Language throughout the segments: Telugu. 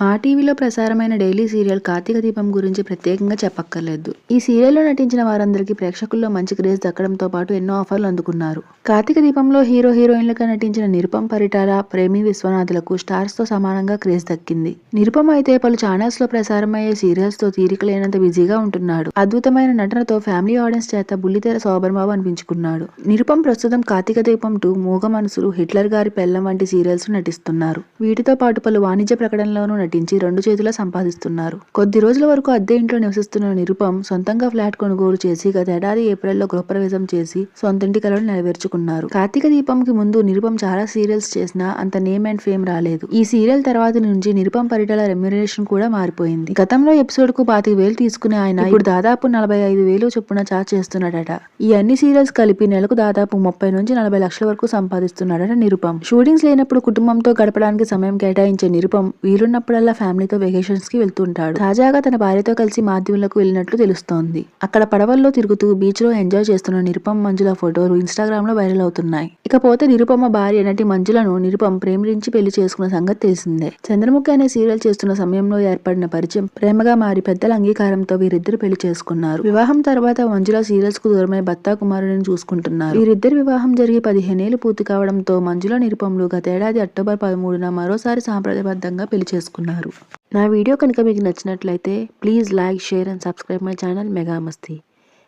మా టీవీలో ప్రసారమైన డైలీ సీరియల్ కార్తీక దీపం గురించి ప్రత్యేకంగా చెప్పక్కర్లేదు. ఈ సీరియల్లో నటించిన వారందరికీ ప్రేక్షకుల్లో మంచి క్రేజ్ దక్కడంతో పాటు ఎన్నో ఆఫర్లు అందుకున్నారు. కార్తీక దీపంలో హీరో హీరోయిన్లుగా నటించిన నిరుపం పరిటాల, ప్రేమి విశ్వనాథులకు స్టార్స్ తో సమానంగా క్రేజ్ దక్కింది. నిరుపం అయితే పలు ఛానల్స్ లో ప్రసారమయ్యే సీరియల్స్ తో తీరిక లేనంత బిజీగా ఉంటున్నాడు. అద్భుతమైన నటనతో ఫ్యామిలీ ఆడియన్స్ చేత బుల్లితెర శోభన్ అనిపించుకున్నాడు. నిరుపం ప్రస్తుతం కార్తీక దీపం 2, మూగ మనసులు, హిట్లర్ గారి పెళ్లం వంటి సీరియల్స్ నటిస్తున్నారు. వీటితో పాటు పలు వాణిజ్య ప్రకటనలోనూ నటించి 2 చేతులా సంపాదిస్తున్నారు. కొద్ది రోజుల వరకు అద్దె ఇంట్లో నివసిస్తున్న నిరుపం సొంతంగా ఫ్లాట్ కొనుగోలు చేసి గతేడాది ఏప్రిల్లో గృహప్రవేశం చేసి సొంతింటి కలను నెరవేర్చుకున్నారు. కార్తీక దీపంకి ముందు నిరుపం చాలా సీరియల్స్ చేసినా అంత నేమ్ అండ్ ఫేమ్ రాలేదు. ఈ సీరియల్ తర్వాత నుంచి నిరుపం పరిటాల రెమ్యునరేషన్ కూడా మారిపోయింది. గతంలో ఎపిసోడ్ కు 25,000 తీసుకునే ఆయన ఇప్పుడు దాదాపు 45,000 చొప్పున చార్జ్ చేస్తున్నాడట. ఈ అన్ని సీరియల్స్ కలిపి నెలకు దాదాపు 30 నుంచి 40 లక్షల వరకు సంపాదిస్తున్నాడట నిరుపం. షూటింగ్స్ లేనప్పుడు కుటుంబంతో గడపడానికి సమయం కేటాయించే నిరుపం వీలున్నప్పుడల్లా ఫ్యామిలీతో వెకేషన్స్ కి వెళ్తుంటాడు. తాజాగా తన భార్యతో కలిసి మాల్దీవులకు వెళ్ళినట్లు తెలుస్తోంది. అక్కడ పడవల్లో తిరుగుతూ బీచ్ లో ఎంజాయ్ చేస్తున్న నిరుపం మంజుల ఫోటోలు ఇన్స్టాగ్రామ్ లో వైరల్ అవుతున్నాయి. ఇకపోతే నిరుపమ్మ భార్య నటి మంజులను నిరుపం ప్రేమించి పెళ్లి చేసుకున్న సంగతి తెలిసిందే. చంద్రముఖి అనే సీరియల్ చేస్తున్న సమయంలో ఏర్పడిన పరిచయం ప్రేమగా మారి పెద్దల అంగీకారంతో వీరిద్దరు పెళ్లి చేసుకున్నారు. వివాహం తర్వాత మంజుల సీరియల్స్ కు దూరమై భర్త కుమారుడిని చూసుకుంటున్నారు. వీరిద్దరి వివాహం జరిగి 15 ఏళ్లు పూర్తి కావడంతో మంజుల నిరుపంలు గతేడాది అక్టోబర్ 13న మరోసారి సాంప్రదాయబద్ధంగా పెళ్లి చేసుకున్నారు. నా వీడియో కనుక మీకు నచ్చినట్లయితే please like, share and subscribe my channel mega Masti.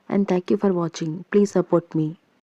And thank you for watching. Please support me.